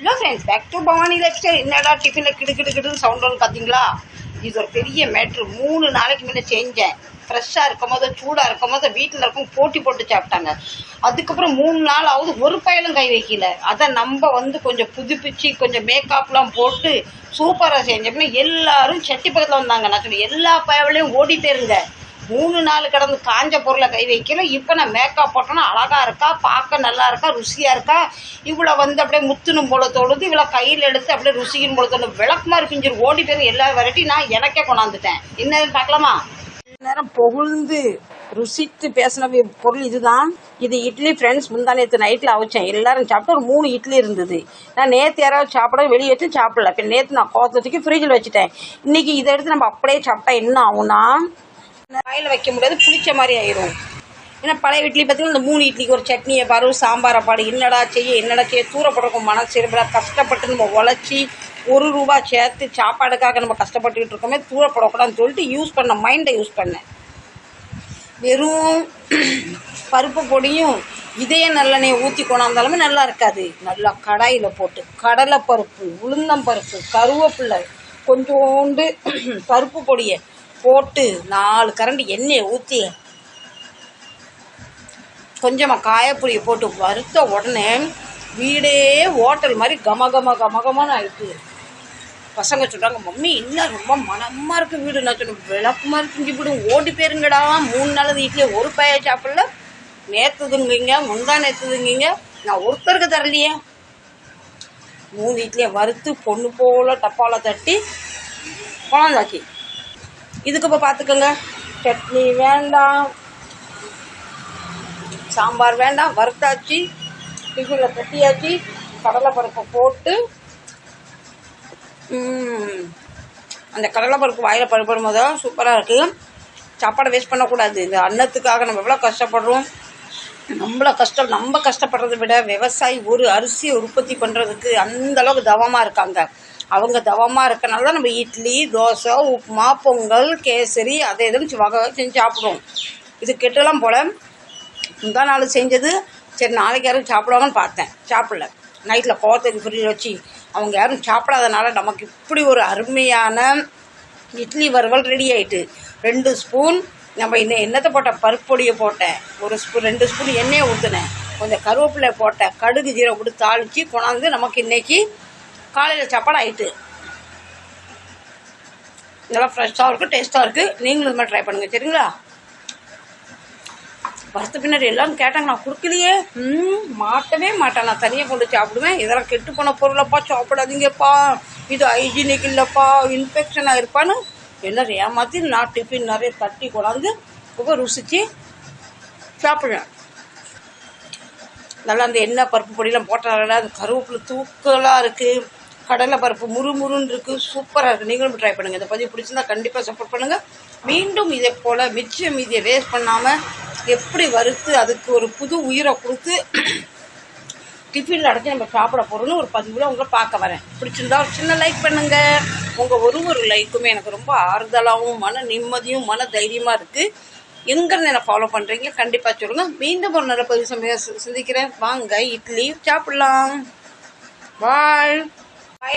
Hello friends, back to Bhavani lifestyle. என்னடா டிஃபனில் கிடுன்னு sound ஒன்று பார்த்தீங்களா? இது ஒரு பெரிய மேட்ரு. 3 நாளைக்கு முன்னே செஞ்சேன். ஃப்ரெஷ்ஷாக இருக்கும் போது, சூடாக இருக்கும் போது வீட்டில் இருக்கும் போட்டி போட்டு சாப்பிட்டாங்க. அதுக்கப்புறம் 3 நாள் ஆகுது, ஒரு பயலும் கை வைக்கல. அதை நம்ம கொஞ்சம் புதுப்பிச்சு கொஞ்சம் மேக்கப்லாம் போட்டு சூப்பராக செஞ்சோம்னா எல்லாரும் சட்டி பக்கத்தில் வந்தாங்க. நான் சொன்னேன் எல்லா பயவிலையும் ஓடி போயிருங்க. 3 நாள் கடந்து காஞ்ச பொருளை கை வைக்கல. இப்போ நான் மேக்கப் போட்டோன்னா அழகாக இருக்கா, பார்க்க நல்லா இருக்கா, ருசியாக இருக்கா. இவ்வளோ அப்படியே முத்துணும் போல தோணுது. இவ்வளோ கையில் எடுத்து அப்படியே ருசிக்கும் போல தோணுது. விளக்குமாறு பிஞ்சு ஓடி போயிரு எல்லா வெரைட்டி நான் எனக்கே கொண்டாந்துட்டேன். என்னதுன்னு பார்க்கலாமா? நேரம் புகழ்ந்து ருசித்து பேசின பொருள் இதுதான். இது இட்லி ஃப்ரெண்ட்ஸ். முந்தானேற்று நைட்டில் அவிச்சேன். எல்லாரும் சாப்பிட்டு ஒரு 3 இட்லி இருந்தது. நான் நேற்று யாராவது சாப்பிட வெளியே வச்சு சாப்பிடல. இப்போ நேற்று நான் கோத்தத்துக்கு ஃப்ரிட்ஜில் வச்சுட்டேன். இன்றைக்கி இதை எடுத்து நம்ம அப்படியே சாப்பிட்டா என்ன ஆகும்னா, வாயில் வைக்க முடியாது, புளிச்ச மாதிரி ஆயிரும். ஏன்னா பழைய இட்லி பார்த்தீங்கன்னா இந்த 3 இட்லிக்கு ஒரு சட்னியை பாரு, சாம்பாரை பாடு, என்னடா செய்ய தூரப்படக்கும் மனசு இருப்பா. கஷ்டப்பட்டு நம்ம உழைச்சி ₹1 சேர்த்து சாப்பாடுக்காக நம்ம கஷ்டப்பட்டுக்கிட்டு இருக்கோமே, தூரப்படக்கூடாதுன்னு சொல்லிட்டு யூஸ் பண்ண மைண்டை யூஸ் பண்ணேன். வெறும் பருப்பு பொடியும் இதே நல்லெண்ணெயை ஊற்றி கொண்டாந்தாலுமே நல்லா இருக்காது. நல்லா கடாயில் போட்டு கடலை பருப்பு, உளுந்தம்பருப்பு, கருவேப்பிலை, கொஞ்சோண்டு பருப்பு பொடியை போட்டு 4 கரண்டி எண்ணெயை ஊற்றி கொஞ்சமாக காயப்பொடியை போட்டு வறுத்த உடனே வீடே ஹோட்டல் மாதிரி கமகமான ஆயிடுச்சு. பசங்க சொல்கிறாங்க, மம்மி இன்னும் ரொம்ப மனமாக இருக்குது வீடு. நான் சொன்னேன் விளக்கு மாதிரி செஞ்சு விடும், ஓடி போயிருங்கடா. 3 நாள் வீட்லேயே ஒரு பைய சாப்பிடல. நேற்றுதுங்கிங்க, முந்தா நேற்றுதுங்கிங்க, நான் ஒருத்தருக்கு தரலையே. 3 இட்லியை வறுத்து பொண்ணு போல் டப்பாவில் தட்டி குழந்தாக்கி. இதுக்கு இப்போ பார்த்துக்கோங்க, சட்னி வேண்டாம், சாம்பார் வேண்டாம், வறுத்தாச்சு, டிஃபனில் தட்டியாச்சு, கடலைப்பருப்பை போட்டு அந்த கடலைப்பருப்பு வாயில் பருப்படும் போது சூப்பராக இருக்குது. சாப்பாடை வேஸ்ட் பண்ணக்கூடாது. இந்த அன்னத்துக்காக நம்ம எவ்வளோ கஷ்டப்படுறோம். நம்ம கஷ்டப்படுறதை விட விவசாயி ஒரு அரிசியை உற்பத்தி பண்ணுறதுக்கு அந்தளவுக்கு தவமாக இருக்காங்க. அவங்க தவமாக இருக்கனால தான் நம்ம இட்லி, தோசை, உப்புமா, பொங்கல், கேசரி அதை எதுவும் வகை செஞ்சு சாப்பிடுவோம். இது கெட்டலாம் போல். முந்தா நாள் செஞ்சது சரி நாளைக்கு யாரும் சாப்பிடுவாங்கன்னு பார்த்தேன், சாப்பிடல. நைட்டில் கோவத்துக்கு ஃப்ரிட்ஜில் வச்சு அவங்க யாரும் சாப்பிடாதனால நமக்கு இப்படி ஒரு அருமையான இட்லி வறுவல் ரெடி ஆகிட்டு. 2 ஸ்பூன் நம்ம இந்த எண்ணத்தை போட்டேன், பருப்பொடியை போட்டேன், 2 ஸ்பூன் எண்ணெயை ஊற்றினேன், கொஞ்சம் கருவேப்பிலை போட்டேன், கடுகு ஜீரகம் போட்டு தாளித்து கொண்டாந்து நமக்கு இன்றைக்கி காலையில் சாப்பாடு ஆகிட்டு. நல்லா ஃப்ரெஷ்ஷாக இருக்குது, டேஸ்ட்டாக இருக்குது. நீங்களும் இது மாதிரி ட்ரை பண்ணுங்கள், சரிங்களா? வறுத்த பின்னாடி எல்லாரும் கேட்டாங்க, நான் கொடுக்கலையே. மாட்டவே மாட்டேன், நான் தனியாக கொண்டு சாப்பிடுவேன். இதெல்லாம் கெட்டு போன பொருளப்பா, சாப்பிடாதீங்கப்பா, இது ஹைஜீனிக் இல்லைப்பா, இன்ஃபெக்ஷன் ஆகிருப்பான்னு எல்லாரும் ஏமாற்றி நான் டிஃபின் நிறைய தட்டி கொண்டாந்து ரொம்ப ருசித்து சாப்பிடுவேன். நல்லா அந்த எண்ணெய் பருப்பு பொடியெலாம் போட்டால அந்த கருவேப்பிலை தூக்கலாக இருக்குது, கடலை பருப்பு முறுமுறுன்னு இருக்குது, சூப்பராக இருக்குது. நீங்களும் ட்ரை பண்ணுங்கள். இதை பதிவு பிடிச்சிருந்தா கண்டிப்பாக சப்போர்ட் பண்ணுங்கள். மீண்டும் இதே போல் மிச்சம் மீதியை வேஸ்ட் பண்ணாமல் எப்படி வறுத்து அதுக்கு ஒரு புது உயிரை கொடுத்து டிஃபினில் அடைச்சி நம்ம சாப்பிட போகிறோன்னு ஒரு பதிவில் உங்களை பார்க்க வரேன். பிடிச்சிருந்தா ஒரு சின்ன லைக் பண்ணுங்கள். உங்கள் ஒரு லைக்குமே எனக்கு ரொம்ப ஆறுதலாகவும் மன நிம்மதியும் மன தைரியமாக இருக்குது. எங்கேருந்து என்னை ஃபாலோ பண்ணுறீங்க கண்டிப்பாக சொல்லுங்கள். மீண்டும் ஒரு நல்ல பதிவு சந்திக்கிறேன். வாங்க இட்லி சாப்பிட்லாம். பாய்.